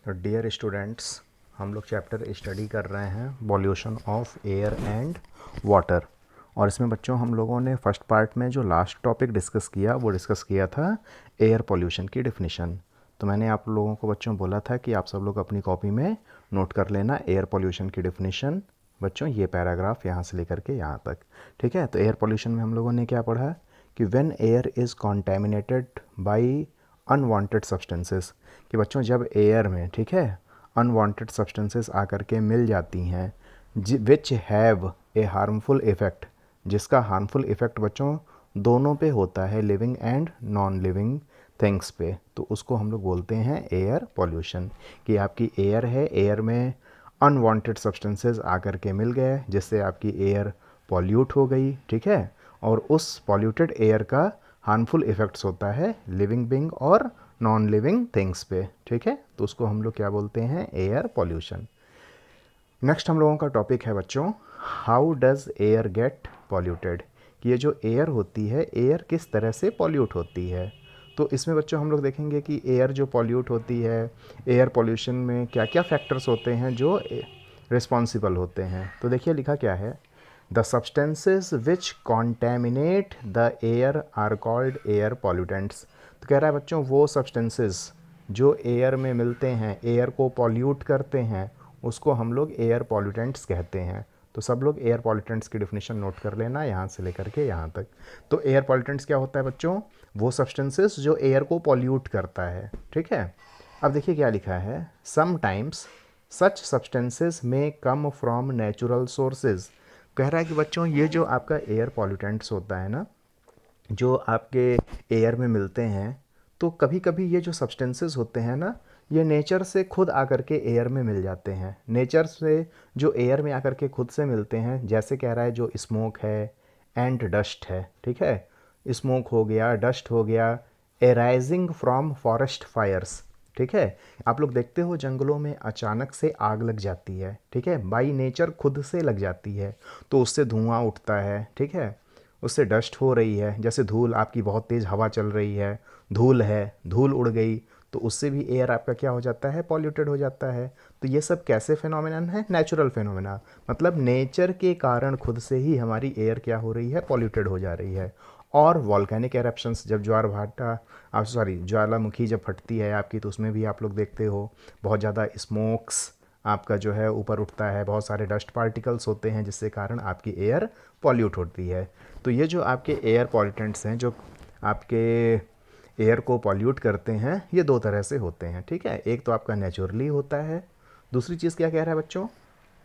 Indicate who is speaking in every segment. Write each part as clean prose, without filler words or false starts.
Speaker 1: Dear students, हम लोग chapter study कर रहे हैं pollution of air and water. और इसमें बच्चों हम लोगों ने फर्स्ट पार्ट में जो लास्ट टॉपिक डिस्कस किया वो डिस्कस किया था एयर पॉल्यूशन की डेफिनेशन। तो मैंने आप लोगों को बच्चों बोला था कि आप सब लोग अपनी कॉपी में नोट कर लेना एयर पॉल्यूशन की डेफिनेशन। बच्चों ये पैराग्राफ यहाँ से लेकर के यहाँ तक, ठीक है। तो एयर पॉल्यूशन में हम लोगों ने क्या पढ़ा कि when air is contaminated by unwanted substances, कि बच्चों जब एयर में, ठीक है, अनवांटेड सब्सटेंसेस आकर के मिल जाती हैं which have a harmful effect, जिसका हार्मफुल इफ़ेक्ट बच्चों दोनों पे होता है, living and non living things पे, तो उसको हम लोग बोलते हैं एयर पॉल्यूशन। कि आपकी एयर है, एयर में अनवांटेड सब्सटेंसेस आकर के मिल गए जिससे आपकी एयर पॉल्यूट हो गई, ठीक है। और उस पॉल्यूटेड एयर का हार्मफुल इफ़ेक्ट्स होता है लिविंग बीइंग और नॉन लिविंग थिंग्स पे, ठीक है। तो उसको हम लोग क्या बोलते हैं, एयर पॉल्यूशन। नेक्स्ट हम लोगों का टॉपिक है बच्चों, how does air get polluted, कि ये जो एयर होती है, एयर किस तरह से पॉल्यूट होती है। तो इसमें बच्चों हम लोग देखेंगे कि एयर जो पॉल्यूट होती है, एयर पॉल्यूशन में क्या क्या फैक्टर्स होते हैं जो रिस्पॉन्सिबल होते हैं। तो देखिए लिखा क्या है, the substances which contaminate the air are called air pollutants. तो कह रहा है बच्चों वो सब्सटेंसेस जो एयर में मिलते हैं, एयर को पॉल्यूट करते हैं, उसको हम लोग एयर पॉल्यूटेंट्स कहते हैं। तो सब लोग एयर पॉल्यूटेंट्स की डेफिनेशन नोट कर लेना यहाँ से लेकर के यहाँ तक। तो एयर पॉल्यूटेंट्स क्या होता है बच्चों, वो सब्सटेंसेस जो एयर को पॉल्यूट करता है, ठीक है। अब देखिए क्या लिखा है, समटाइम्स सच सब्सटेंसेस में कम फ्रॉम नेचुरल सोर्सेज। कह रहा है कि बच्चों ये जो आपका एयर पॉल्यूटेंट्स होता है ना, जो आपके एयर में मिलते हैं, तो कभी कभी ये जो सब्सटेंसेस होते हैं ना, ये नेचर से खुद आकर के एयर में मिल जाते हैं। नेचर से जो एयर में आकर के खुद से मिलते हैं, जैसे कह रहा है जो स्मोक है एंड डस्ट है, ठीक है। स्मोक हो गया, डस्ट हो गया, एराइजिंग फ्रॉम फॉरेस्ट फायर्स, ठीक है। आप लोग देखते हो जंगलों में अचानक से आग लग जाती है, ठीक है, बाई नेचर खुद से लग जाती है, तो उससे धुआं उठता है, ठीक है, उससे डस्ट हो रही है। जैसे धूल, आपकी बहुत तेज़ हवा चल रही है, धूल है, धूल उड़ गई, तो उससे भी एयर आपका क्या हो जाता है, पॉल्यूटेड हो जाता है। तो ये सब कैसे फिनोमिनन है, नेचुरल फिनोमिना, मतलब नेचर के कारण खुद से ही हमारी एयर क्या हो रही है, पॉल्यूटेड हो जा रही है। और वॉल्केनिक एरप्शंस, जब ज्वालामुखी जब फटती है आपकी, तो उसमें भी आप लोग देखते हो बहुत ज़्यादा स्मोक्स आपका जो है ऊपर उठता है, बहुत सारे डस्ट पार्टिकल्स होते हैं जिससे कारण आपकी एयर पॉल्यूट होती है। तो ये जो आपके एयर पॉल्यूटेंट्स हैं जो आपके एयर को पॉल्यूट करते हैं, ये दो तरह से होते हैं, ठीक है। एक तो आपका नेचुरली होता है, दूसरी चीज़ क्या कह रहा है बच्चों,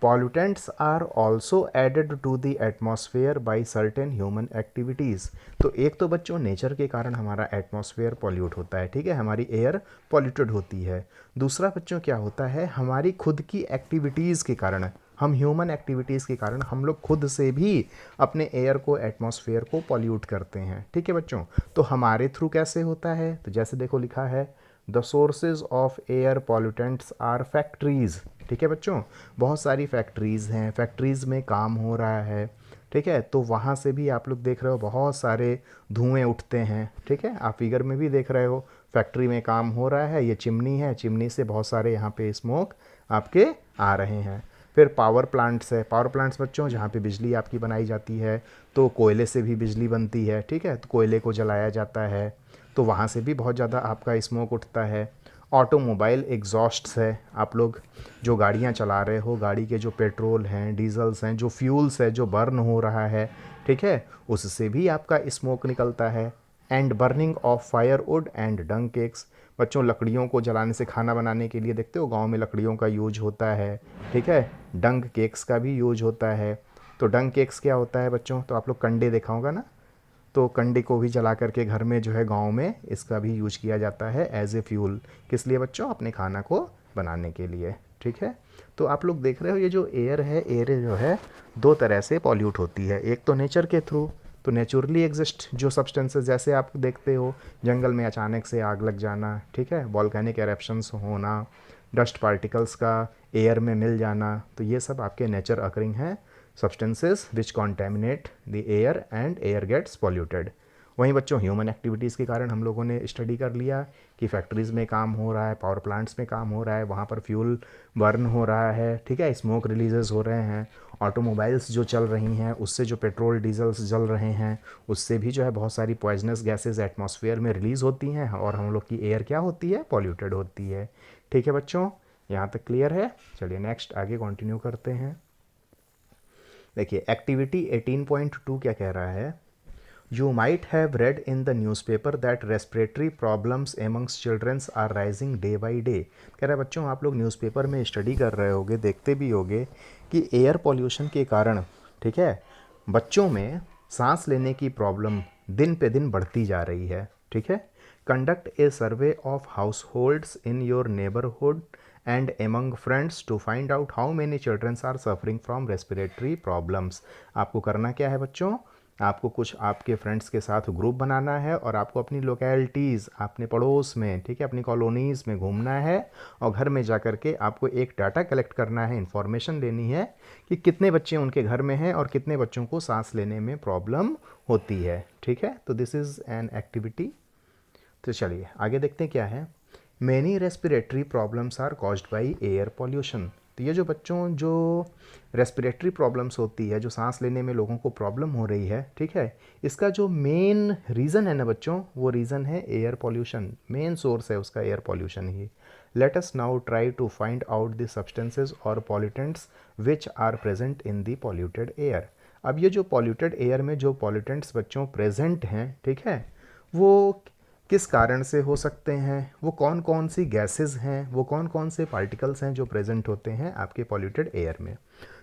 Speaker 1: pollutants are also added to the atmosphere by certain human activities. तो एक तो बच्चों नेचर के कारण हमारा एटमॉस्फेयर पॉल्यूट होता है, ठीक है, हमारी एयर पॉल्यूटेड होती है। दूसरा बच्चों क्या होता है, हमारी खुद की एक्टिविटीज़ के कारण, हम ह्यूमन एक्टिविटीज़ के कारण हम लोग खुद से भी अपने एयर को, एटमॉस्फेयर को पॉल्यूट करते हैं, ठीक है बच्चों। तो हमारे थ्रू कैसे होता है, तो जैसे देखो लिखा है, the sources of air pollutants are factories, ठीक है बच्चों। बहुत सारी फैक्ट्रीज़ हैं, फैक्ट्रीज़ में काम हो रहा है, ठीक है, तो वहाँ से भी आप लोग देख रहे हो बहुत सारे धुएं उठते हैं, ठीक है। आप फिगर में भी देख रहे हो, फैक्ट्री में काम हो रहा है, ये चिमनी है, चिमनी से बहुत सारे यहाँ पे स्मोक आपके आ रहे हैं। फिर पावर प्लांट्स है, पावर प्लांट्स बच्चों जहाँ पे बिजली आपकी बनाई जाती है, तो कोयले से भी बिजली बनती है, ठीक है, तो कोयले को जलाया जाता है, तो वहाँ से भी बहुत ज़्यादा आपका स्मोक उठता है। ऑटोमोबाइल एग्जॉस्ट्स है, आप लोग जो गाड़ियाँ चला रहे हो, गाड़ी के जो पेट्रोल हैं, डीजल्स हैं, जो फ्यूल्स है जो बर्न हो रहा है, ठीक है, उससे भी आपका स्मोक निकलता है। And burning of firewood and dung cakes, बच्चों लकड़ियों को जलाने से, खाना बनाने के लिए देखते हो गांव में लकड़ियों का यूज होता है, ठीक है, डंग केक्स का भी यूज होता है। तो डंग केक्स क्या होता है बच्चों, तो आप लोग कंडे देखा होगा ना, तो कंडे को भी जला करके घर में जो है गांव में इसका भी यूज किया जाता है एज ए फ्यूल। किस लिए बच्चों, अपने खाना को बनाने के लिए, ठीक है। तो आप लोग देख रहे हो ये जो एयर है, एयर जो है दो तरह से पॉल्यूट होती है, एक तो नेचर के थ्रू, तो नेचुरली एग्जिस्ट जो सब्सटेंसेस, जैसे आप देखते हो जंगल में अचानक से आग लग जाना, ठीक है, वॉल्केनिक एरप्शंस होना, डस्ट पार्टिकल्स का एयर में मिल जाना, तो ये सब आपके नेचर अकरिंग हैं, substances which contaminate the air and air gets polluted। वहीं बच्चों ह्यूमन एक्टिविटीज़ के कारण हम लोगों ने स्टडी कर लिया कि फैक्ट्रीज़ में काम हो रहा है, पावर प्लांट्स में काम हो रहा है, वहाँ पर फ्यूल बर्न हो रहा है, ठीक है, स्मोक रिलीजेस हो रहे हैं, ऑटोमोबाइल्स जो चल रही हैं उससे जो पेट्रोल डीजल्स जल रहे हैं उससे भी जो है बहुत सारी पॉइजनस गैसेज एटमॉस्फेयर में रिलीज़ होती हैं और हम लोग की एयर क्या होती है, पॉल्यूटेड होती है। ठीक है बच्चों, यहाँ तक क्लियर है। चलिए नेक्स्ट आगे कंटिन्यू करते हैं। देखिए एक्टिविटी 18.2 क्या कह रहा है, you might have read in the newspaper that respiratory problems amongst childrens are rising day by day. कह रहा है बच्चों आप लोग न्यूज़पेपर में स्टडी कर रहे होगे, देखते भी होगे कि एयर पॉल्यूशन के कारण, ठीक है, बच्चों में सांस लेने की प्रॉब्लम दिन पे दिन बढ़ती जा रही है। ठीक है, conduct a survey of house in your neighbourhood and among friends to find out how many childrens are suffering from respiratory problems. आपको करना क्या है बच्चों, आपको कुछ आपके फ्रेंड्स के साथ ग्रुप बनाना है और आपको अपनी लोकेलिटीज़, अपने पड़ोस में, ठीक है, अपनी कॉलोनीज़ में घूमना है और घर में जा कर के आपको एक डाटा कलेक्ट करना है, इन्फॉर्मेशन लेनी है कि कितने बच्चे उनके घर में हैं और कितने बच्चों को सांस लेने में प्रॉब्लम होती है। ठीक है, तो दिस इज़ एन एक्टिविटी। तो चलिए आगे देखते हैं क्या है। Many respiratory problems are caused by air pollution. तो ये जो बच्चों जो रेस्पिरेटरी प्रॉब्लम्स होती है, जो सांस लेने में लोगों को प्रॉब्लम हो रही है, ठीक है, इसका जो मेन रीज़न है ना बच्चों, वो रीज़न है एयर पॉल्यूशन। मेन सोर्स है उसका एयर पॉल्यूशन ही। Let us now try to find out the substances और pollutants which are present in the polluted air. अब ये जो पॉल्यूटेड एयर में जो पॉल्यूटेंट्स बच्चों प्रेजेंट हैं, ठीक है, वो किस कारण से हो सकते हैं, वो कौन कौन सी गैसेस हैं, वो कौन कौन से पार्टिकल्स हैं जो प्रेजेंट होते हैं आपके पॉल्यूटेड एयर में।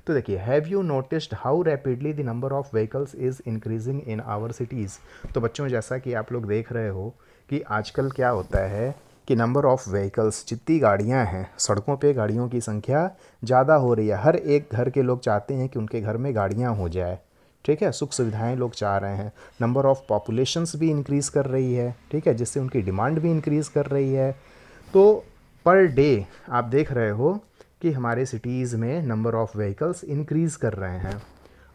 Speaker 1: तो देखिए, have you noticed how rapidly the number of vehicles is increasing in our cities. तो बच्चों जैसा कि आप लोग देख रहे हो कि आजकल क्या होता है कि नंबर ऑफ़ व्हीकल्स, जितनी गाड़ियाँ हैं सड़कों पे, गाड़ियों की संख्या ज़्यादा हो रही है। हर एक घर के लोग चाहते हैं कि उनके घर में गाड़ियाँ हो जाए, ठीक है, सुख सुविधाएं लोग चाह रहे हैं। नंबर ऑफ़ पॉपुलेशंस भी इंक्रीज़ कर रही है, ठीक है, जिससे उनकी डिमांड भी इंक्रीज़ कर रही है। तो पर डे आप देख रहे हो कि हमारे सिटीज़ में नंबर ऑफ़ व्हीकल्स इंक्रीज़ कर रहे हैं।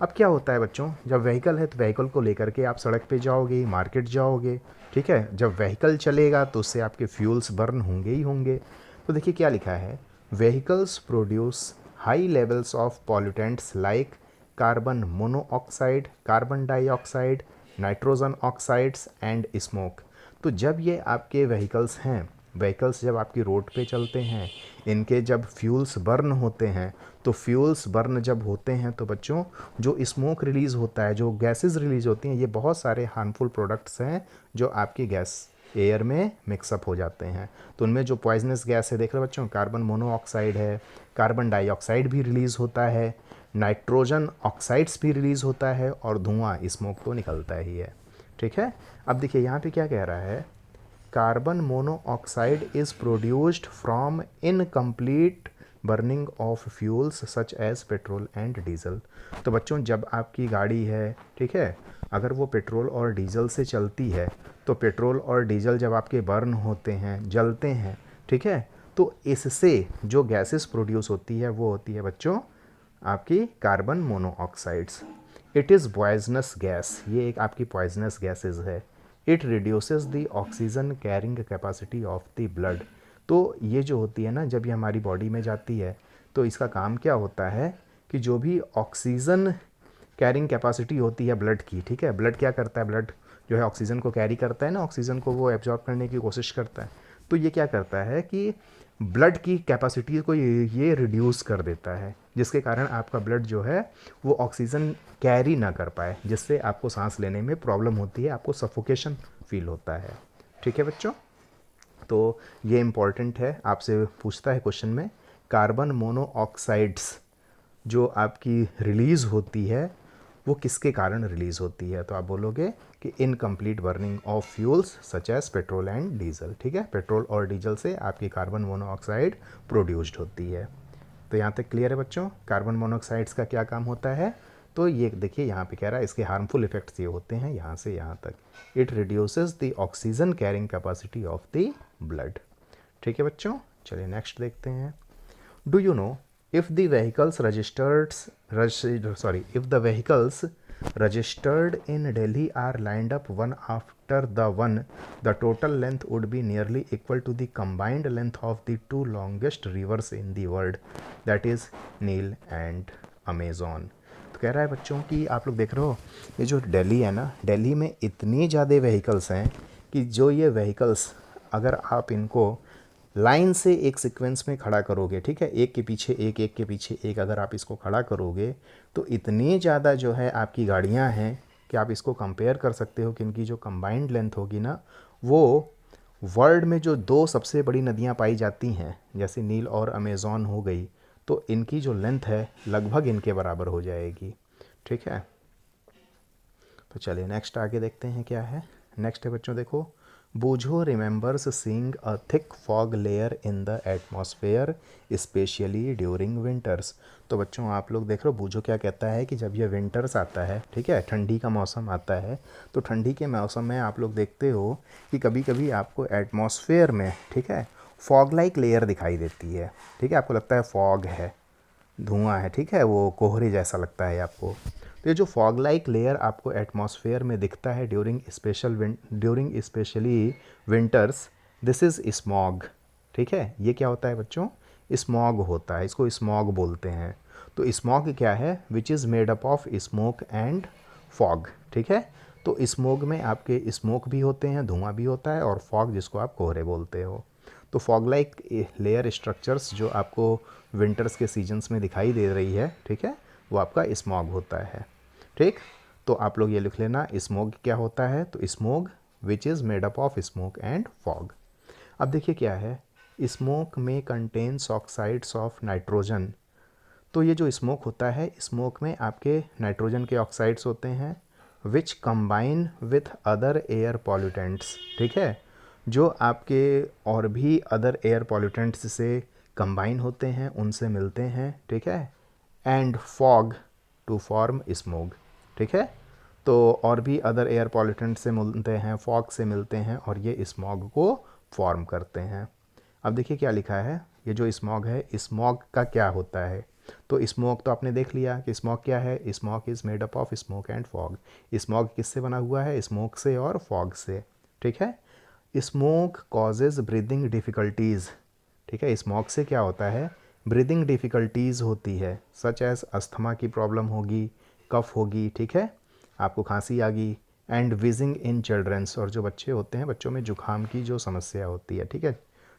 Speaker 1: अब क्या होता है बच्चों, जब व्हीकल है तो व्हीकल को लेकर के आप सड़क पे जाओगे, मार्केट जाओगे, ठीक है, जब व्हीकल चलेगा तो उससे आपके फ्यूल्स बर्न होंगे ही होंगे। तो देखिए क्या लिखा है, vehicles produce high levels of pollutants like carbon monoxide, carbon dioxide, nitrogen oxides and smoke. तो जब ये आपके व्हीकल्स हैं, व्हीकल्स जब आपकी रोड पे चलते हैं, इनके जब फ्यूल्स बर्न होते हैं, तो फ्यूल्स बर्न जब होते हैं तो बच्चों जो स्मोक रिलीज़ होता है, जो गैसेस रिलीज़ होती हैं, ये बहुत सारे हार्मफुल प्रोडक्ट्स हैं जो आपकी गैस एयर में मिक्सअप हो जाते हैं। तो उनमें जो पॉइजनस गैस है, देख रहे हो बच्चों, कार्बन मोनोऑक्साइड है, कार्बन डाइऑक्साइड भी रिलीज़ होता है, नाइट्रोजन ऑक्साइड्स भी रिलीज़ होता है और धुआं, स्मोक तो निकलता ही है। ठीक है, अब देखिए यहाँ पे क्या कह रहा है, carbon monoxide is produced from incomplete burning of fuels such as petrol and diesel. तो बच्चों जब आपकी गाड़ी है, ठीक है, अगर वो पेट्रोल और डीजल से चलती है, तो पेट्रोल और डीजल जब आपके बर्न होते हैं, जलते हैं, ठीक है, तो इससे जो गैसेस प्रोड्यूस होती है वो होती है बच्चों आपकी carbon monoxides. It is poisonous gas, ये एक आपकी पॉइजनस गैसेज है। It reduces the oxygen carrying capacity of the blood. तो ये जो होती है ना, जब ये हमारी बॉडी में जाती है तो इसका काम क्या होता है कि जो भी ऑक्सीजन कैरिंग कैपेसिटी होती है ब्लड की, ठीक है, ब्लड क्या करता है, ब्लड जो है ऑक्सीजन को कैरी करता है ना, ऑक्सीजन को वो एब्जॉर्ब करने की कोशिश करता है। तो ये क्या करता है कि ब्लड की कैपेसिटी को ये रिड्यूस कर देता है, जिसके कारण आपका ब्लड जो है वो ऑक्सीजन कैरी ना कर पाए, जिससे आपको सांस लेने में प्रॉब्लम होती है, आपको सफोकेशन फील होता है। ठीक है बच्चों, तो ये इम्पॉर्टेंट है, आपसे पूछता है क्वेश्चन में, कार्बन मोनोऑक्साइड्स जो आपकी रिलीज़ होती है वो किसके कारण रिलीज़ होती है, तो आप बोलोगे कि incomplete burning of fuels such as petrol and diesel. ठीक है, पेट्रोल और डीजल से आपकी कार्बन मोनोऑक्साइड प्रोड्यूस्ड होती है। तो यहाँ तक क्लियर है बच्चों, कार्बन मोनोऑक्साइड्स का क्या काम होता है। तो ये देखिए यहाँ पे कह रहा है इसके हार्मफुल इफेक्ट्स ये होते हैं यहाँ से यहाँ तक। It reduces the oxygen carrying capacity of the blood. ठीक है बच्चों, चलिए नेक्स्ट देखते हैं। Do you know if the vehicles registered in Delhi are lined up one after the one, the total length would be nearly equal to the combined length of the two longest rivers in the world, that is Nile and Amazon. तो कह रहा है बच्चों कि आप लोग देख रहे हो ये जो दिल्ली है ना, दिल्ली में इतनी ज़्यादा व्हीकल्स हैं कि जो ये व्हीकल्स अगर आप इनको लाइन से एक सीक्वेंस में खड़ा करोगे, ठीक है, एक के पीछे एक, एक के पीछे एक, अगर आप इसको खड़ा करोगे तो इतनी ज़्यादा जो है आपकी गाड़ियाँ हैं कि आप इसको कंपेयर कर सकते हो कि इनकी जो कंबाइंड लेंथ होगी ना, वो वर्ल्ड में जो दो सबसे बड़ी नदियाँ पाई जाती हैं जैसे नील और अमेज़ॉन हो गई, तो इनकी जो लेंथ है लगभग इनके बराबर हो जाएगी, ठीक है। तो चलिए नेक्स्ट आगे देखते हैं क्या है। नेक्स्ट है बच्चों देखो, बूझो remembers seeing a thick fog layer in the atmosphere especially during winters. तो बच्चों आप लोग देख रहे हो बूझो क्या कहता है कि जब ये विंटर्स आता है, ठीक है, ठंडी का मौसम आता है, तो ठंडी के मौसम में आप लोग देखते हो कि कभी कभी आपको एटमॉस्फेयर में, ठीक है, फॉग लाइक लेयर दिखाई देती है, ठीक है, आपको लगता है फॉग है, धुआं है, ठीक है, वो कोहरे जैसा लगता है आपको। तो ये जो फॉग लाइक लेयर आपको एटमॉस्फेयर में दिखता है during specially winters, this is smog, ठीक है। ये क्या होता है बच्चों, स्मॉग होता है, इसको स्मॉग बोलते हैं। तो स्मॉग क्या है, विच is made up of smoke and fog, ठीक है। तो स्मोग में आपके स्मोक भी होते हैं, धुआं भी होता है, और फॉग जिसको आप कोहरे बोलते हो। तो फॉग लाइक लेयर स्ट्रक्चर्स जो आपको विंटर्स के सीजन्स में दिखाई दे रही है, ठीक है, वो आपका स्मॉग होता है, ठीक। तो आप लोग ये लिख लेना, स्मॉग क्या होता है, तो smog which is made up of smoke and fog. अब देखिए क्या है, स्मोक में कंटेन्स ऑक्साइड्स ऑफ नाइट्रोजन। तो ये जो स्मोक होता है, स्मोक में आपके नाइट्रोजन के ऑक्साइड्स होते हैं, which combine with other air pollutants, ठीक है, जो आपके और भी अदर एयर पॉल्यूटेंट्स से कंबाइन होते हैं, उनसे मिलते हैं, ठीक है, and fog to form smog, ठीक है। तो और भी अदर एयर पॉल्यूटेंट से मिलते हैं, फॉग से मिलते हैं, और ये स्मॉग को फॉर्म करते हैं। अब देखिए क्या लिखा है, ये जो स्मॉग है, स्मॉग का क्या होता है, तो स्मोक तो आपने देख लिया कि स्मॉग क्या है, smog is made up of smoke and fog. Smog किससे बना हुआ है, स्मोक से और फॉग से, ठीक है। स्मोक कॉजेज़ ब्रीदिंग डिफ़िकल्टीज़, ठीक है, स्मॉग से क्या होता है, ब्रीदिंग डिफ़िकल्टीज़ होती है, सच एज़ अस्थमा की प्रॉब्लम होगी, कफ होगी, ठीक है, आपको खांसी आ गई, एंड विजिंग इन चिल्ड्रंस, और जो बच्चे होते हैं बच्चों में जुखाम की जो समस्या होती है, ठीक है,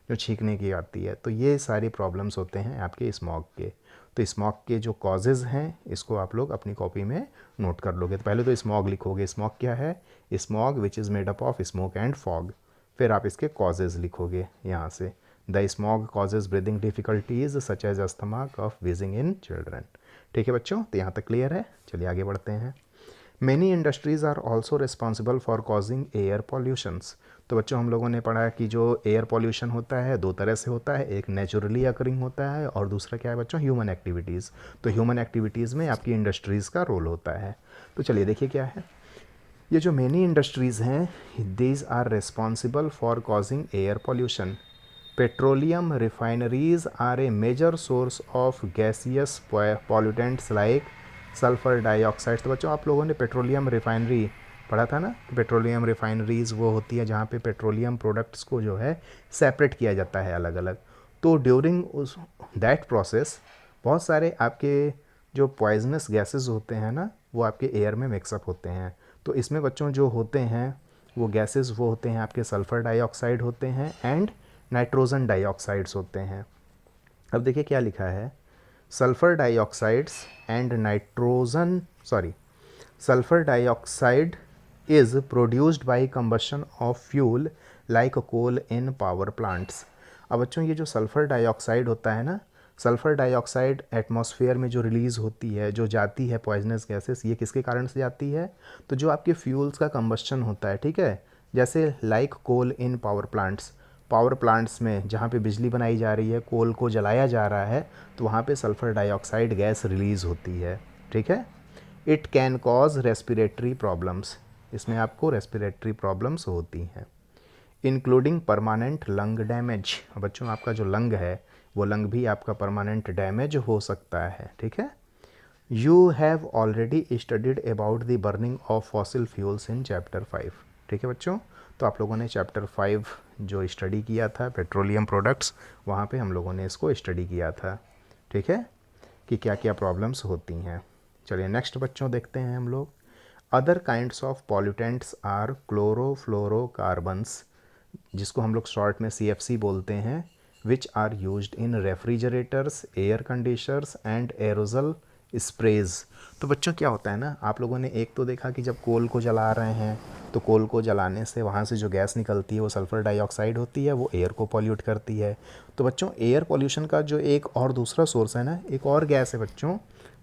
Speaker 1: जो छींकने की आती है, तो ये सारी प्रॉब्लम्स होते हैं आपके स्मॉग के। तो स्मॉग के जो कॉजेज़ हैं इसको आप लोग अपनी कॉपी में नोट कर लोगे। तो पहले तो स्मॉग लिखोगे, स्मॉग क्या है, smog which is made up of smoke and fog, फिर आप इसके कॉजेज़ लिखोगे यहाँ से, the smog causes breathing difficulties such as asthma, cough, wheezing in children, ठीक है बच्चों। तो यहाँ तक क्लियर है, चलिए आगे बढ़ते हैं। Many industries are also responsible for causing air pollutions. तो बच्चों हम लोगों ने पढ़ा कि जो एयर पॉल्यूशन होता है दो तरह से होता है, एक नेचुरली अकरिंग होता है और दूसरा क्या है बच्चों, ह्यूमन एक्टिविटीज़। तो ह्यूमन एक्टिविटीज़ में आपकी इंडस्ट्रीज़ का रोल होता है। तो चलिए देखिए क्या है, ये जो मैनी इंडस्ट्रीज़ हैं, these are responsible for causing air pollution. Petroleum refineries are a major source of gaseous pollutants like sulphur dioxide. तो बच्चों आप लोगों ने पेट्रोलियम रिफाइनरी पढ़ा था ना, कि पेट्रोलियम रिफाइनरीज़ वो होती है जहाँ पे पेट्रोलियम प्रोडक्ट्स को जो है सेपरेट किया जाता है अलग अलग। तो ड्यूरिंग उस दैट प्रोसेस बहुत सारे आपके जो पॉइजनस गैसेस होते हैं ना, वो आपके एयर में मिक्सअप होते हैं। तो इसमें बच्चों जो होते हैं वो गैसेस वो होते हैं आपके सल्फ़र डाइऑक्साइड होते हैं एंड नाइट्रोजन डाइऑक्साइड्स होते हैं। अब देखिए क्या लिखा है, sulphur dioxides and nitrogen sulphur dioxide is produced by combustion of fuel like coal in power plants. अब बच्चों ये जो सल्फ़र डाइऑक्साइड होता है ना, सल्फ़र डाइऑक्साइड एटमॉस्फेयर में जो रिलीज़ होती है, जो जाती है पॉइजनस गैसेस, ये किसके कारण से जाती है, तो जो आपके फ्यूल्स का कंबशन होता है, ठीक है, जैसे like coal in power plants, power plants में जहाँ पे बिजली बनाई जा रही है, कोल को जलाया जा रहा है, तो वहाँ पे सल्फ़र डाइऑक्साइड गैस रिलीज़ होती है, ठीक है। It can cause respiratory problems, इसमें आपको रेस्पिरेटरी प्रॉब्लम्स होती हैं, इंक्लूडिंग परमानेंट लंग डैमेज। बच्चों आपका जो लंग है वो लंग भी आपका परमानेंट डैमेज हो सकता है, ठीक है। You have already studied about the burning of fossil fuels in chapter 5। ठीक है बच्चों, तो आप लोगों ने चैप्टर 5 जो स्टडी किया था पेट्रोलियम प्रोडक्ट्स, वहाँ पे हम लोगों ने इसको स्टडी किया था। ठीक है, कि क्या क्या प्रॉब्लम्स होती हैं। चलिए नेक्स्ट बच्चों देखते हैं हम लोग। Other kinds of pollutants are chlorofluorocarbons, जिसको हम लोग शॉर्ट में CFC बोलते हैं, which are used in refrigerators, air conditioners and aerosol sprays. तो बच्चों क्या होता है ना, आप लोगों ने एक तो देखा कि जब कोल को जला रहे हैं तो कोल को जलाने से वहाँ से जो गैस निकलती है वो सल्फ़र डाइऑक्साइड होती है, वो एयर को पॉल्यूट करती है। तो बच्चों एयर पॉल्यूशन का जो एक और दूसरा सोर्स है ना, एक और गैस है बच्चों,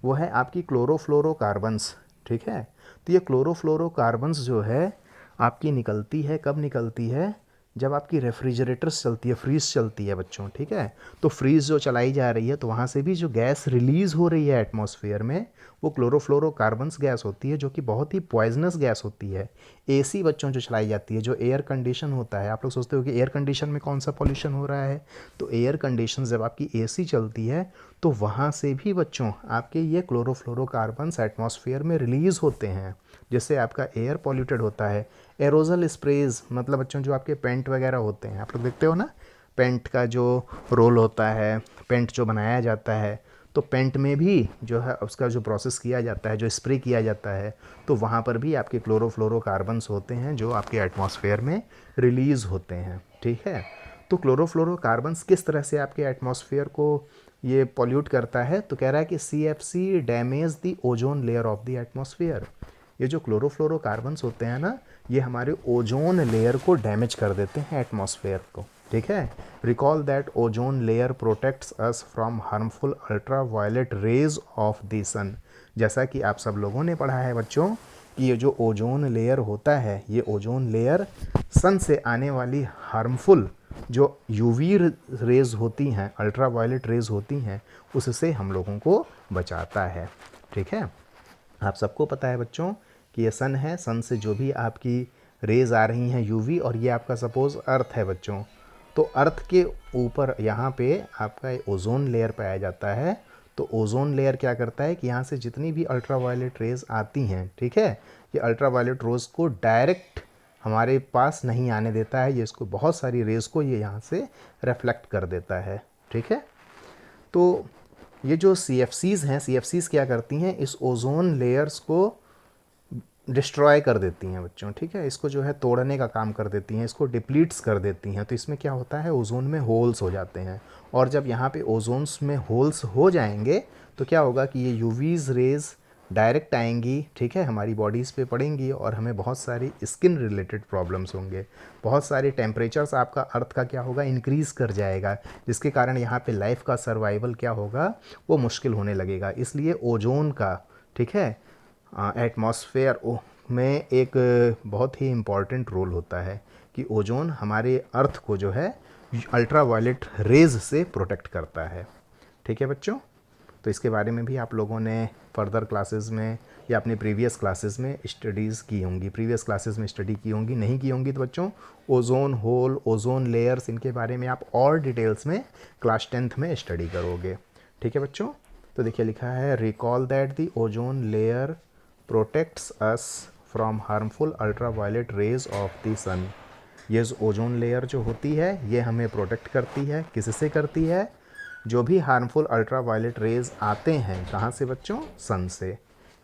Speaker 1: वो है आपकी क्लोरोफ्लोरोकार्बन्स। ठीक है, तो ये क्लोरोफ्लोरोकार्बन्स जो है आपकी निकलती है, कब निकलती है, जब आपकी रेफ्रिजरेटर्स चलती है, फ्रीज चलती है बच्चों। ठीक है, तो फ्रीज जो चलाई जा रही है तो वहाँ से भी जो गैस रिलीज़ हो रही है एटमॉस्फेयर में, वो क्लोरोफ्लोरोकार्बन्स गैस होती है, जो कि बहुत ही पॉइजनस गैस होती है। AC बच्चों जो चलाई जाती है, जो एयर कंडीशन होता है, आप लोग सोचते हो कि एयर कंडीशन में कौन सा पॉल्यूशन हो रहा है, तो एयर कंडीशन जब आपकी AC चलती है तो वहाँ से भी बच्चों आपके ये क्लोरोफ्लोरोकार्बन्स एटमॉस्फेयर में रिलीज़ होते हैं, जिससे आपका एयर पॉल्यूटेड होता है। एरोजल स्प्रेज मतलब बच्चों जो आपके पेंट वगैरह होते हैं, आप लोग देखते हो ना, पेंट का जो रोल होता है, पेंट जो बनाया जाता है, तो पेंट में भी जो है उसका जो प्रोसेस किया जाता है, जो स्प्रे किया जाता है, तो वहाँ पर भी आपके क्लोरोफ्लोरोकार्बन्स होते हैं जो आपके एटमॉस्फेयर में रिलीज़ होते हैं। ठीक है, तो क्लोरोफ्लोरोकार्बन्स किस तरह से आपके एटमॉस्फेयर को ये पॉल्यूट करता है, तो कह रहा है कि CFC damage the ozone layer of the atmosphere. ये जो क्लोरोफ्लोरोकार्बन्स होते हैं ना, ये हमारे ओजोन लेयर को डैमेज कर देते हैं, एटमॉस्फेयर को। ठीक है, recall that ozone layer protects us from harmful ultraviolet rays of the sun. जैसा कि आप सब लोगों ने पढ़ा है बच्चों कि ये जो ओजोन लेयर होता है, ये ओजोन लेयर सन से आने वाली हार्मफुल जो UV रेज होती हैं, अल्ट्रावायलेट रेज होती हैं, उससे हम लोगों को बचाता है। ठीक है, आप सबको पता है बच्चों कि ये सन है, सन से जो भी आपकी रेज आ रही हैं UV, और ये आपका सपोज़ अर्थ है बच्चों, तो अर्थ के ऊपर यहाँ पे आपका ओजोन लेयर पाया जाता है। तो ओजोन लेयर क्या करता है कि यहाँ से जितनी भी अल्ट्रावायलेट रेज आती हैं, ठीक है, ये अल्ट्रावायलेट रोज को डायरेक्ट हमारे पास नहीं आने देता है, ये इसको बहुत सारी रेज को ये यहाँ से रिफ्लेक्ट कर देता है। ठीक है, तो ये जो CFCs हैं, CFCs क्या करती हैं, इस ओजोन लेयर्स को डिस्ट्रॉय कर देती हैं बच्चों। ठीक है, इसको जो है तोड़ने का काम कर देती हैं, इसको डिप्लीट्स कर देती हैं। तो इसमें क्या होता है, ओजोन में होल्स हो जाते हैं, और जब यहाँ पे ओजोन्स में होल्स हो जाएंगे तो क्या होगा कि ये UVs रेज डायरेक्ट आएंगी, ठीक है, हमारी बॉडीज़ पे पड़ेंगी, और हमें बहुत सारी स्किन रिलेटेड प्रॉब्लम्स होंगे, बहुत सारे टेम्परेचर्स आपका अर्थ का क्या होगा, इंक्रीज़ कर जाएगा, जिसके कारण यहाँ पे लाइफ का सर्वाइवल क्या होगा, वो मुश्किल होने लगेगा। इसलिए ओजोन का, ठीक है, एटमॉस्फेयर में एक बहुत ही इम्पॉर्टेंट रोल होता है कि ओजोन हमारे अर्थ को जो है अल्ट्रावायलेट रेज से प्रोटेक्ट करता है। ठीक है बच्चों, तो इसके बारे में भी आप लोगों ने फर्दर क्लासेस में या अपने प्रीवियस क्लासेस में स्टडीज़ की होंगी, प्रीवियस क्लासेस में स्टडी की होंगी। नहीं की होंगी तो बच्चों ओजोन होल, ओजोन लेयर्स, इनके बारे में आप और डिटेल्स में क्लास 10th में स्टडी करोगे। ठीक है बच्चों, तो देखिए लिखा है recall that the ozone layer protects us from harmful ultraviolet rays of the sun. ये ओजोन लेयर जो होती है ये हमें प्रोटेक्ट करती है, किससे करती है, जो भी हार्मफुल अल्ट्रावायलेट रेज आते हैं, कहाँ से बच्चों, सन से।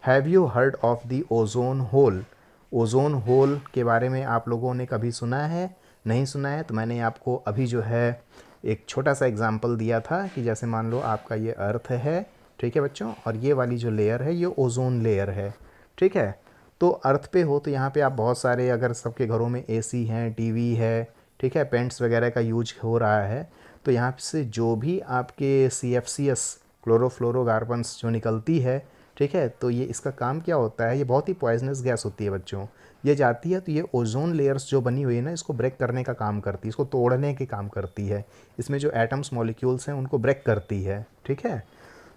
Speaker 1: Have you heard of the ozone hole. Ozone hole के बारे में आप लोगों ने कभी सुना है, नहीं सुना है, तो मैंने आपको अभी जो है एक छोटा सा एग्जांपल दिया था कि जैसे मान लो आपका ये अर्थ है, ठीक है बच्चों, और ये वाली जो लेयर है ये ओजोन लेयर है। ठीक है, तो अर्थ पे हो तो यहाँ पे आप बहुत सारे, अगर सबके घरों में AC हैं, TV है, ठीक है, पेंट्स वगैरह का यूज हो रहा है, तो यहाँ से जो भी आपके CFCs क्लोरोफ्लोरोकार्बन्स जो निकलती है, ठीक है, तो ये इसका काम क्या होता है, ये बहुत ही पॉइजनस गैस होती है बच्चों। ये जाती है तो ये ओजोन लेयर्स जो बनी हुई है ना, इसको ब्रेक करने का काम करती है, इसको तोड़ने के काम करती है, इसमें जो एटम्स मॉलिक्यूल्स हैं उनको ब्रेक करती है। ठीक है,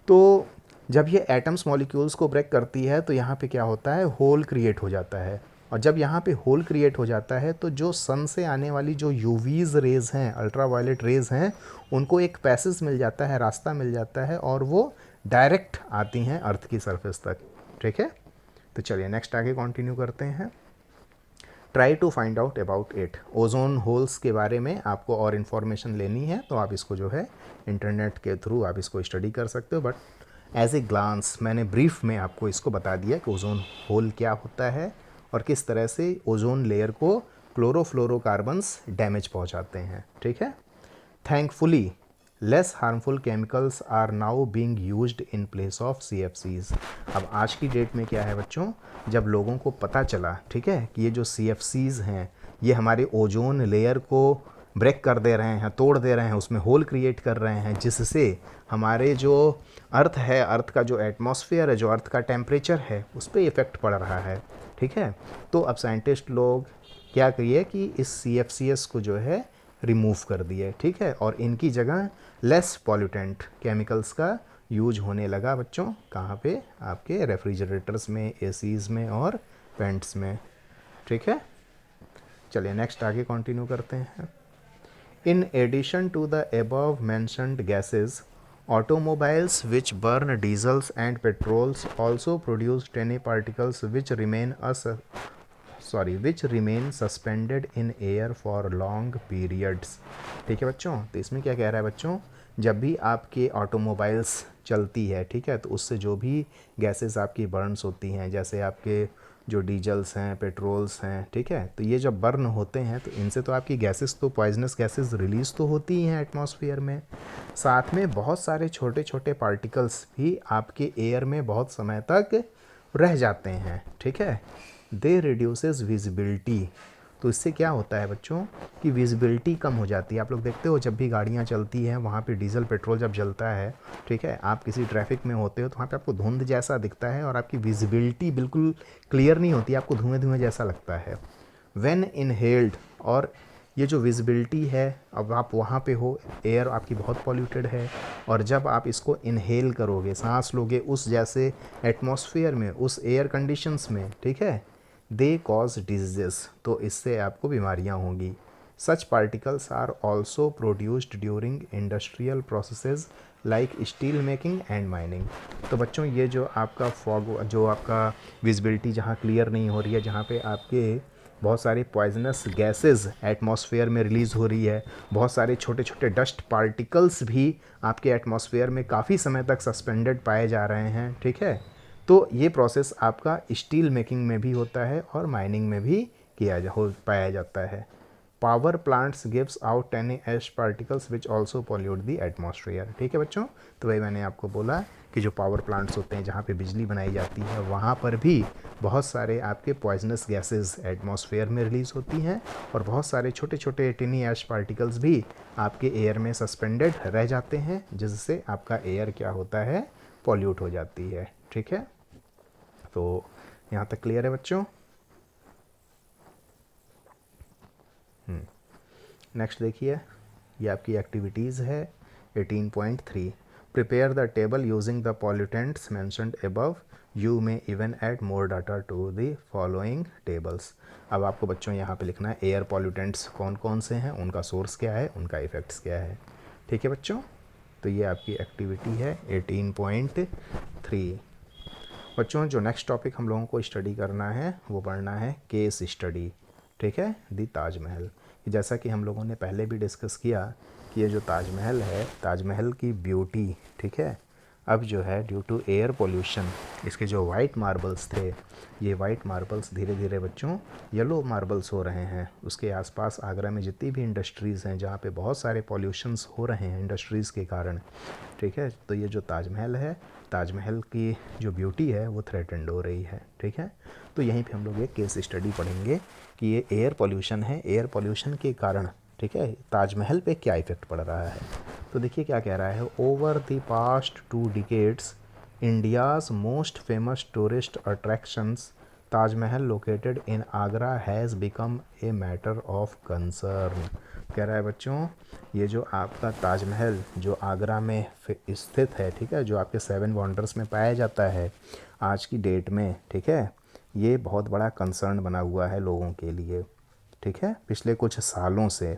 Speaker 1: तो जब ये एटम्स मॉलिक्यूल्स को ब्रेक करती है तो यहाँ पे क्या होता है, होल क्रिएट हो जाता है, और जब यहाँ पे होल क्रिएट हो जाता है तो जो सन से आने वाली जो UVs रेज हैं, अल्ट्रावायलेट रेज हैं, उनको एक पैसेज मिल जाता है, रास्ता मिल जाता है, और वो डायरेक्ट आती हैं अर्थ की सरफेस तक, ठीक है। तो चलिए नेक्स्ट आगे कंटिन्यू करते हैं। Try to find out about it. Ozone holes के बारे में आपको और इन्फॉर्मेशन लेनी है तो आप इसको जो है इंटरनेट के थ्रू आप इसको स्टडी कर सकते हो, बट एज ए ग्लांस मैंने ब्रीफ में आपको इसको बता दिया कि ओजोन होल क्या होता है और किस तरह से ओजोन लेयर को क्लोरोफ्लोरोकार्बन्स डैमेज पहुंचाते हैं, ठीक है। Thankfully less harmful chemicals are now being used in place of CFCs। अब आज की डेट में क्या है बच्चों, जब लोगों को पता चला, ठीक है, कि ये जो CFCs हैं ये हमारे ओजोन लेयर को ब्रेक कर दे रहे हैं, तोड़ दे रहे हैं, उसमें होल क्रिएट कर रहे हैं, जिससे हमारे जो अर्थ है, अर्थ का जो एटमॉस्फेयर है, जो अर्थ का टेम्परेचर है, उस पर इफ़ेक्ट पड़ रहा है, ठीक है। तो अब साइंटिस्ट लोग क्या किए कि इस CFCs को जो है रिमूव कर दिए, ठीक है, और इनकी जगह लेस पॉल्यूटेंट केमिकल्स का यूज होने लगा बच्चों। कहाँ पे? आपके रेफ्रिजरेटर्स में, ACs में और पेंट्स में, ठीक है। चलिए नेक्स्ट आगे कंटिन्यू करते हैं। In addition to the above mentioned gases, automobiles which burn diesels and petrols also produce tiny particles which remain suspended in air for long periods, ठीक है बच्चों। तो इसमें क्या कह रहा है बच्चों, जब भी आपके ऑटोमोबाइल्स चलती है, ठीक है, तो उससे जो भी गैसेस आपकी बर्न्स होती हैं, जैसे आपके जो डीजल्स हैं, पेट्रोल्स हैं, ठीक है, तो ये जब बर्न होते हैं तो इनसे तो आपकी गैसेस, तो पॉइजनस गैसेस रिलीज़ तो होती ही हैं एटमॉस्फेयर में, साथ में बहुत सारे छोटे छोटे पार्टिकल्स भी आपके एयर में बहुत समय तक रह जाते हैं, ठीक है। दे रिड्यूसेस विजिबिलिटी। तो इससे क्या होता है बच्चों कि विजिबिलिटी कम हो जाती है। आप लोग देखते हो जब भी गाड़ियाँ चलती हैं वहाँ पे डीजल पेट्रोल जब जलता है, ठीक है, आप किसी ट्रैफिक में होते हो तो वहाँ पे आपको धुंध जैसा दिखता है और आपकी विजिबिलिटी बिल्कुल क्लियर नहीं होती, आपको धुएँ धुएँ जैसा लगता है व्हेन इनहेल्ड। और ये जो विजिबिलिटी है, अब आप वहाँ पे हो, एयर आपकी बहुत पॉल्यूटेड है, और जब आप इसको इनहेल करोगे, सांस लोगे उस जैसे एटमॉस्फेयर में, उस एयर कंडीशंस में, ठीक है, दे कॉज डिजीजेस। तो इससे आपको बीमारियाँ होंगी। Such particles are also produced during industrial processes like steel making and mining. तो बच्चों ये जो आपका फॉग, जो आपका विजिबिलिटी जहाँ क्लियर नहीं हो रही है, जहाँ पे आपके बहुत सारी पॉइजनस गैसेस एटमॉस्फेयर में रिलीज़ हो रही है, बहुत सारे छोटे छोटे डस्ट पार्टिकल्स भी आपके एटमॉस्फेयर में काफ़ी समय तक सस्पेंडेड पाए जा रहे हैं, ठीक है। तो ये प्रोसेस आपका स्टील मेकिंग में भी होता है और माइनिंग में भी पाया जाता है। Power plants gives out tiny ash particles which also pollute the atmosphere, ठीक है बच्चों। तो वही मैंने आपको बोला कि जो पावर प्लांट्स होते हैं जहाँ पे बिजली बनाई जाती है, वहाँ पर भी बहुत सारे आपके पॉइजनस गैसेस एटमॉस्फेयर में रिलीज़ होती हैं और बहुत सारे छोटे छोटे टिनी ऐश पार्टिकल्स भी आपके एयर में सस्पेंडेड रह जाते हैं, जिससे आपका एयर क्या होता है, पॉल्यूट हो जाती है, ठीक है। तो यहाँ तक क्लियर है बच्चों। नेक्स्ट देखिए, ये आपकी एक्टिविटीज़ है 18.3। Prepare the table using the pollutants mentioned above, you may even add more data to the following tables. अब आपको बच्चों यहाँ पे लिखना है एयर पॉल्यूटेंट्स कौन कौन से हैं, उनका सोर्स क्या है, उनका इफ़ेक्ट्स क्या है, ठीक है बच्चों। तो ये आपकी एक्टिविटी है 18.3। बच्चों जो नेक्स्ट टॉपिक हम लोगों को स्टडी करना है वो पढ़ना है केस स्टडी, ठीक है, दी ताजमहल। जैसा कि हम लोगों ने पहले भी डिस्कस किया कि ये जो ताजमहल है, ताजमहल की ब्यूटी, ठीक है, अब जो है ड्यू टू एयर पोल्यूशन, इसके जो वाइट मार्बल्स थे, ये वाइट मार्बल्स धीरे धीरे बच्चों येलो मार्बल्स हो रहे हैं। उसके आसपास आगरा में जितनी भी इंडस्ट्रीज़ हैं जहाँ पे बहुत सारे पॉल्यूशंस हो रहे हैं इंडस्ट्रीज़ के कारण, ठीक है, तो ये जो ताजमहल है, ताजमहल की जो ब्यूटी है वो थ्रेटेंड हो रही है, ठीक है। तो यहीं पे हम लोग एक केस स्टडी पढ़ेंगे कि ये एयर पोल्यूशन है, एयर पोल्यूशन के कारण, ठीक है, ताजमहल पे क्या इफ़ेक्ट पड़ रहा है। तो देखिए क्या कह रहा है, over the past 2 decades India's most famous tourist attractions Taj Mahal located in Agra has become a matter of concern. कह रहा है बच्चों ये जो आपका ताजमहल जो आगरा में स्थित है, ठीक है, जो आपके 7 वंडर्स में पाया जाता है आज की डेट में, ठीक है, ये बहुत बड़ा कंसर्न बना हुआ है लोगों के लिए, ठीक है, पिछले कुछ सालों से।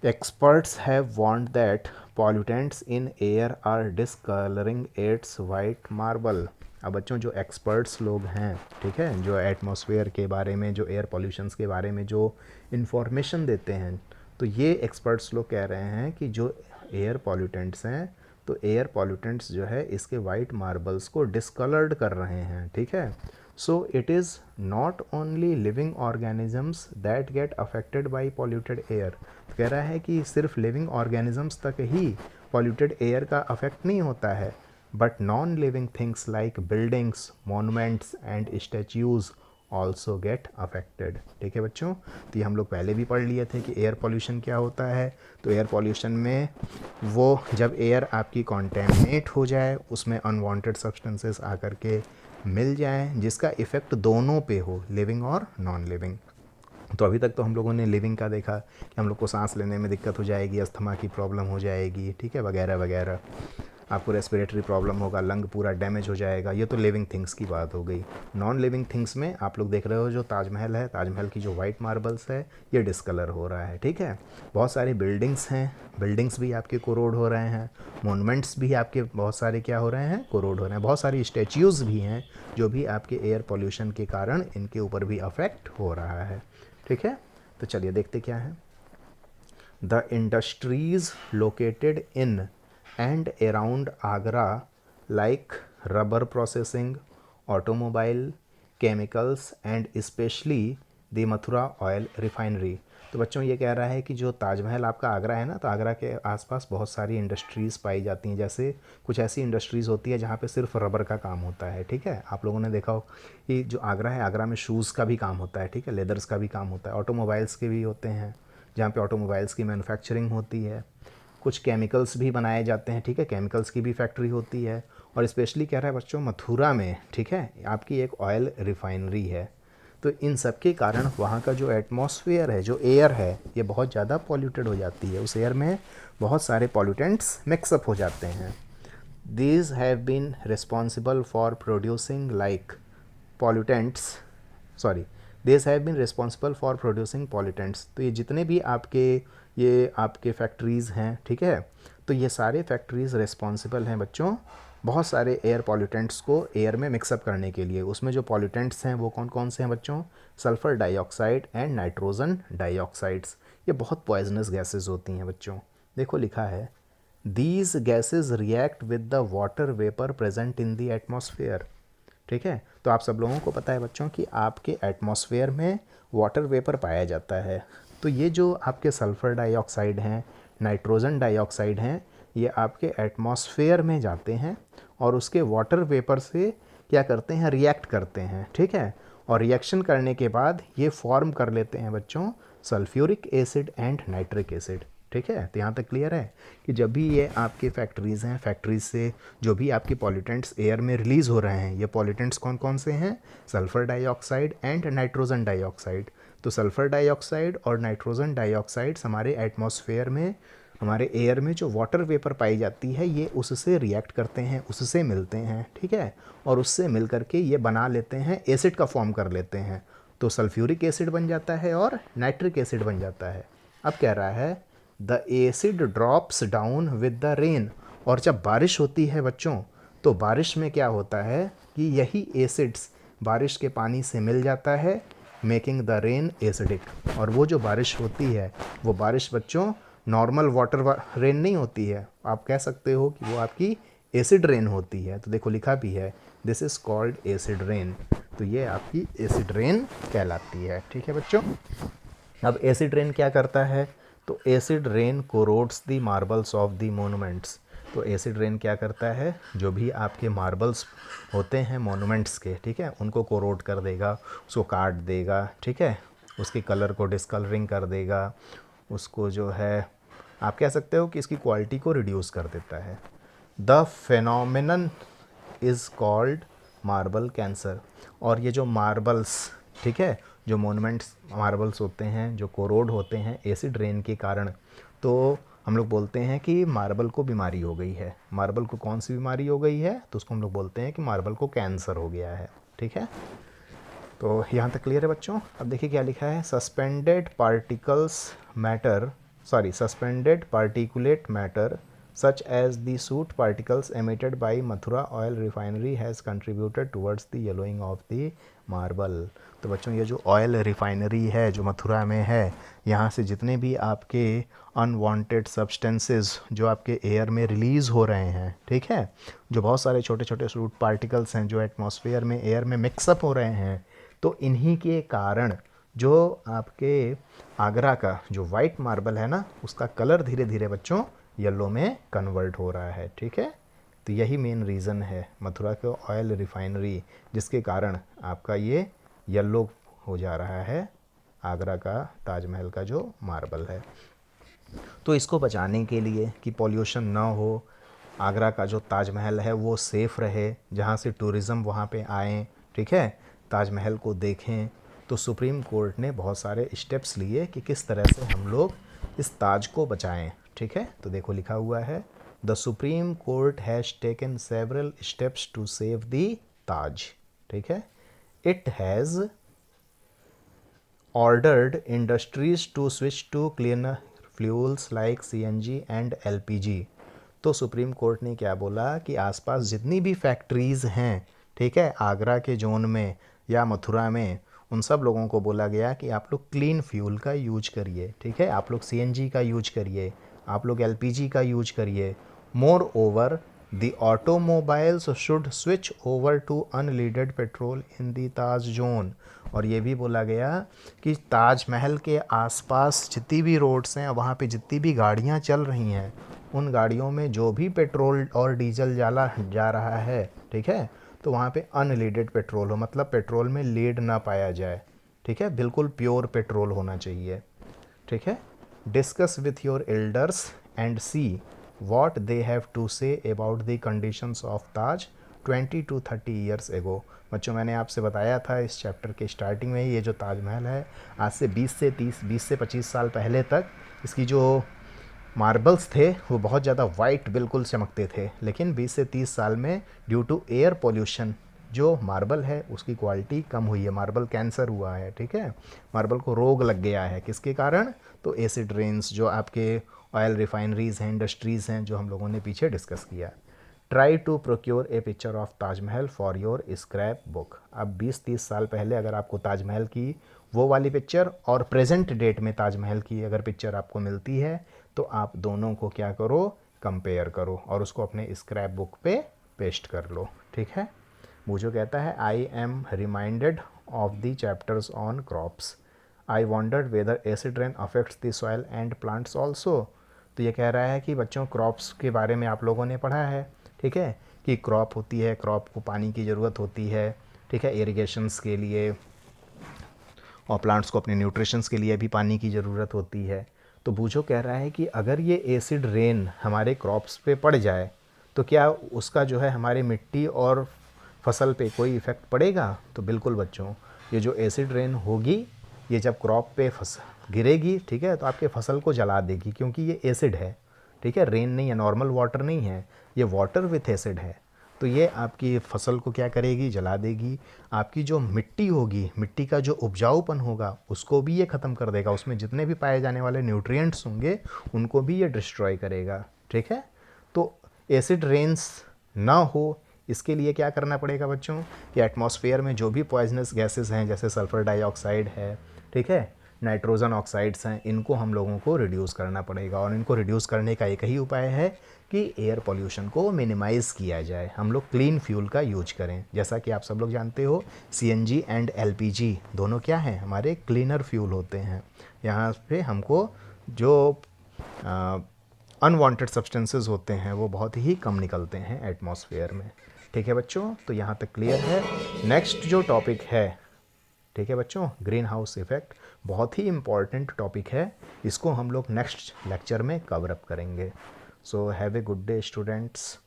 Speaker 1: Experts have warned that pollutants in air are discoloring its white marble। अब बच्चों जो एक्सपर्ट्स लोग हैं, ठीक है, जो एटमॉस्फेयर के बारे में, जो एयर पॉल्यूशंस के बारे में जो इन्फॉर्मेशन देते हैं, तो ये एक्सपर्ट्स लोग कह रहे हैं कि जो एयर पॉल्यूटेंट्स हैं, तो एयर पॉल्यूटेंट्स जो है इसके वाइट मार्बल्स को डिस्कलर्ड कर रहे हैं, ठीक है। So it is not only living organisms that get affected by polluted air. तो कह रहा है कि सिर्फ लिविंग ऑर्गेनिजम्स तक ही पॉल्यूटेड एयर का अफेक्ट नहीं होता है, but non living things like buildings, monuments and statues also get affected. ठीक है बच्चों, तो ये हम लोग पहले भी पढ़ लिए थे कि एयर पॉल्यूशन क्या होता है। तो एयर पॉल्यूशन में वो जब एयर आपकी कॉन्टेमिनेट हो जाए, उसमें अनवांटेड सब्सटेंसेस आकर के मिल जाएं जिसका इफ़ेक्ट दोनों पे हो, लिविंग और नॉन लिविंग। तो अभी तक तो हम लोगों ने लिविंग का देखा कि हम लोग को सांस लेने में दिक्कत हो जाएगी, अस्थमा की प्रॉब्लम हो जाएगी, ठीक है, वगैरह वगैरह, आपको रेस्पिरेटरी प्रॉब्लम होगा, लंग पूरा डैमेज हो जाएगा। ये तो लिविंग थिंग्स की बात हो गई। नॉन लिविंग थिंग्स में आप लोग देख रहे हो जो ताजमहल है, ताजमहल की जो वाइट मार्बल्स है ये डिस्कलर हो रहा है, ठीक है। बहुत सारी बिल्डिंग्स हैं, बिल्डिंग्स भी आपके कोरोड हो रहे हैं, मोनूमेंट्स भी आपके बहुत सारे क्या हो रहे हैं, कोरोड हो रहे हैं। बहुत सारी स्टैच्यूज़ भी हैं जो भी आपके एयर पॉल्यूशन के कारण इनके ऊपर भी अफेक्ट हो रहा है, ठीक है। तो चलिए देखते क्या है। The industries located in and around Agra like rubber processing, automobile, chemicals and especially the Mathura oil refinery. तो बच्चों ये कह रहा है कि जो ताजमहल आपका आगरा है ना, तो आगरा के आसपास बहुत सारी इंडस्ट्रीज़ पाई जाती हैं। जैसे कुछ ऐसी इंडस्ट्रीज़ होती है जहाँ पे सिर्फ रबर का काम होता है, ठीक है। आप लोगों ने देखा हो कि जो आगरा है, आगरा में शूज़ का भी काम होता है, ठीक है, लेदर्स का भी काम होता है, ऑटोमोबाइल्स के भी होते हैं जहाँ पे ऑटोमोबाइल्स की मैन्युफैक्चरिंग होती है। कुछ केमिकल्स भी बनाए जाते हैं, ठीक है, केमिकल्स की भी फैक्ट्री होती है। और स्पेशली कह रहा है बच्चों मथुरा में, ठीक है, आपकी एक ऑयल रिफाइनरी है। तो इन सब के कारण वहाँ का जो एटमॉस्फेयर है, जो एयर है, ये बहुत ज़्यादा पॉल्यूटेड हो जाती है। उस एयर में बहुत सारे पॉल्यूटेंट्स मिक्सअप हो जाते हैं। These have been responsible for producing like pollutants, sorry, this have been responsible for producing pollutants. तो ये जितने भी आपके फैक्ट्रीज़ हैं, ठीक है, तो ये सारे फैक्ट्रीज़ रिस्पॉन्सिबल हैं बच्चों बहुत सारे एयर पॉल्यूटेंट्स को एयर में मिक्सअप करने के लिए। उसमें जो पॉल्यूटेंट्स हैं वो कौन कौन से हैं बच्चों? Sulphur dioxide and nitrogen dioxides. ये बहुत पॉइजनस गैसेज होती हैं बच्चों। देखो लिखा है, these gases react with the water vapour present in the atmosphere. ठीक है, तो आप सब लोगों को पता है बच्चों कि आपके एटमॉस्फेयर में वाटर वेपर पाया जाता है। तो ये जो आपके सल्फ़र डाइऑक्साइड हैं, नाइट्रोजन डाइऑक्साइड हैं, ये आपके एटमॉस्फेयर में जाते हैं और उसके वाटर वेपर से क्या करते हैं, रिएक्ट करते हैं, ठीक है। और रिएक्शन करने के बाद ये फॉर्म कर लेते हैं बच्चों sulphuric acid and nitric acid, ठीक है। तो यहाँ तक क्लियर है कि जब भी ये आपके फैक्ट्रीज़ हैं, फैक्ट्रीज से जो भी आपके पॉल्यूटेंट्स एयर में रिलीज़ हो रहे हैं, ये पॉल्यूटेंट्स कौन कौन से हैं? Sulphur dioxide and nitrogen dioxide. तो सल्फ़र डाइऑक्साइड और नाइट्रोजन डाइऑक्साइड हमारे एटमॉस्फेयर में, हमारे एयर में जो वाटर वेपर पाई जाती है, ये उससे रिएक्ट करते हैं, उससे मिलते हैं, ठीक है, और उससे मिल करके ये बना लेते हैं, एसिड का फॉर्म कर लेते हैं। तो सल्फ्यूरिक एसिड बन जाता है और नाइट्रिक एसिड बन जाता है। अब कह रहा है the acid drops down with the rain. और जब बारिश होती है बच्चों, तो बारिश में क्या होता है कि यही एसिड्स बारिश के पानी से मिल जाता है, मेकिंग द रेन एसिडिक। और वो जो बारिश होती है, वो बारिश बच्चों नॉर्मल वाटर रेन नहीं होती है, आप कह सकते हो कि वो आपकी एसिड रेन होती है। तो देखो लिखा भी है, this is called acid rain. तो ये आपकी एसिड रेन कहलाती है, ठीक है बच्चों। अब एसिड रेन क्या करता है? तो acid rain corrodes the marbles of the monuments. तो एसिड रेन क्या करता है? जो भी आपके मार्बल्स होते हैं मोनूमेंट्स के, ठीक है, उनको कोरोड कर देगा, उसको काट देगा, ठीक है, उसके कलर को डिस्कलरिंग कर देगा, उसको जो है आप कह सकते हो कि इसकी क्वालिटी को रिड्यूस कर देता है। The phenomenon is called marble cancer. और ये जो मार्बल्स, ठीक है, जो मोनूमेंट्स मार्बल्स होते हैं, जो कोरोड होते हैं एसिड रेन के कारण, तो हम लोग बोलते हैं कि मार्बल को बीमारी हो गई है। मार्बल को कौन सी बीमारी हो गई है? तो उसको हम लोग बोलते हैं कि मार्बल को कैंसर हो गया है, ठीक है। तो यहाँ तक क्लियर है बच्चों। अब देखिए क्या लिखा है, suspended particles matter, sorry, suspended particulate matter such as the soot particles emitted by Mathura oil refinery has contributed towards the yellowing of the marble। तो बच्चों ये जो ऑयल रिफाइनरी है जो मथुरा में है, यहाँ से जितने भी आपके अनवांटेड सब्सटेंसेस जो आपके एयर में रिलीज़ हो रहे हैं, ठीक है, जो बहुत सारे छोटे छोटे सूट पार्टिकल्स हैं जो एटमॉस्फेयर में एयर में मिक्सअप हो रहे हैं, तो इन्हीं के कारण जो आपके आगरा का जो वाइट मार्बल है ना, उसका कलर धीरे धीरे बच्चों येलो में कन्वर्ट हो रहा है। ठीक है, तो यही मेन रीज़न है मथुरा के ऑयल रिफाइनरी, जिसके कारण आपका ये येलो हो जा रहा है आगरा का ताजमहल का जो मार्बल है। तो इसको बचाने के लिए कि पॉल्यूशन ना हो, आगरा का जो ताजमहल है वो सेफ़ रहे, जहाँ से टूरिज़्म वहाँ पे आएँ, ठीक है, ताजमहल को देखें, तो सुप्रीम कोर्ट ने बहुत सारे स्टेप्स लिए कि किस तरह से हम लोग इस ताज को बचाएं। ठीक है, तो देखो लिखा हुआ है, the Supreme Court has taken several steps to save the Taj. ठीक है, it has ordered industries to switch to cleaner fuels like CNG and LPG। तो सुप्रीम कोर्ट ने क्या बोला कि आसपास जितनी भी फैक्ट्रीज़ हैं, ठीक है, आगरा के जोन में या मथुरा में, उन सब लोगों को बोला गया कि आप लोग क्लीन फ्यूल का यूज करिए। ठीक है, आप लोग CNG का यूज करिए, आप लोग LPG का यूज करिए। Moreover the automobiles should switch over to unleaded petrol in the Taj zone. और ये भी बोला गया कि ताजमहल के आसपास जितनी भी रोड्स हैं, वहाँ पे जितनी भी गाड़ियाँ चल रही हैं, उन गाड़ियों में जो भी पेट्रोल और डीजल जा रहा है, ठीक है, तो वहाँ पे अनलीडेड पेट्रोल हो, मतलब पेट्रोल में लीड ना पाया जाए। ठीक है, बिल्कुल प्योर पेट्रोल होना चाहिए। ठीक है, discuss with your elders and see what they have to say about the conditions of Taj 20 to 30 years ago. बच्चों मैंने आपसे बताया था इस चैप्टर के स्टार्टिंग में, ये जो ताजमहल है आज से 20 से 25 साल पहले तक इसकी जो मार्बल्स थे वो बहुत ज़्यादा वाइट बिल्कुल चमकते थे, लेकिन 20 से 30 साल में ड्यू टू एयर पोल्यूशन जो मार्बल है उसकी क्वालिटी कम हुई है, मार्बल कैंसर हुआ है। ठीक है, मार्बल को रोग लग गया है, किसके कारण? तो एसिड रेन्स जो आपके ऑयल रिफाइनरीज़ हैं, इंडस्ट्रीज़ हैं, जो हम लोगों ने पीछे डिस्कस किया। Try to procure a picture of Taj Mahal for your scrapbook. अब 20-30 साल पहले अगर आपको ताजमहल की वो वाली पिक्चर और प्रेजेंट डेट में ताजमहल की अगर पिक्चर आपको मिलती है, तो आप दोनों को क्या करो, कंपेयर करो और उसको अपने स्क्रैप बुक पे पेस्ट कर लो। ठीक है, मुझे कहता है I am reminded of the chapters on crops. I wondered whether acid rain affects the soil and plants also. तो ये कह रहा है कि बच्चों क्रॉप्स के बारे में आप लोगों ने पढ़ा है, ठीक है, कि क्रॉप होती है, क्रॉप को पानी की ज़रूरत होती है, ठीक है, इरिगेशंस के लिए, और प्लांट्स को अपने न्यूट्रिशंस के लिए भी पानी की ज़रूरत होती है। तो बूझो कह रहा है कि अगर ये एसिड रेन हमारे क्रॉप्स पे पड़ जाए तो क्या उसका जो है हमारे मिट्टी और फसल पे कोई इफ़ेक्ट पड़ेगा? तो बिल्कुल बच्चों, ये जो एसिड रेन होगी ये जब क्रॉप पे गिरेगी, ठीक है, तो आपके फसल को जला देगी, क्योंकि ये एसिड है। ठीक है, रेन नहीं है, नॉर्मल वाटर नहीं है, ये वाटर विथ एसिड है। तो ये आपकी फसल को क्या करेगी, जला देगी। आपकी जो मिट्टी होगी, मिट्टी का जो उपजाऊपन होगा उसको भी ये ख़त्म कर देगा, उसमें जितने भी पाए जाने वाले न्यूट्रिएंट्स होंगे उनको भी ये डिस्ट्रॉय करेगा। ठीक है, तो एसिड रेन्स ना हो इसके लिए क्या करना पड़ेगा बच्चों, कि एटमॉस्फेयर में जो भी पॉइजनस गैसेस हैं, जैसे सल्फ़र डाइऑक्साइड है, ठीक है, नाइट्रोजन ऑक्साइड्स हैं, इनको हम लोगों को रिड्यूस करना पड़ेगा। और इनको रिड्यूस करने का एक ही उपाय है कि एयर पोल्यूशन को मिनिमाइज़ किया जाए, हम लोग क्लीन फ्यूल का यूज करें। जैसा कि आप सब लोग जानते हो, CNG एंड LPG दोनों क्या हैं, हमारे क्लीनर फ्यूल होते हैं। यहाँ पे हमको जो अनवांटेड सब्सटेंसेस होते हैं वो बहुत ही कम निकलते हैं एटमॉस्फेयर में। ठीक है बच्चों, तो यहाँ तक क्लियर है। नेक्स्ट जो टॉपिक है, ठीक है बच्चों, ग्रीन हाउस इफ़ेक्ट, बहुत ही इम्पॉर्टेंट टॉपिक है, इसको हम लोग नेक्स्ट लेक्चर में कवर अप करेंगे। So have a good day students.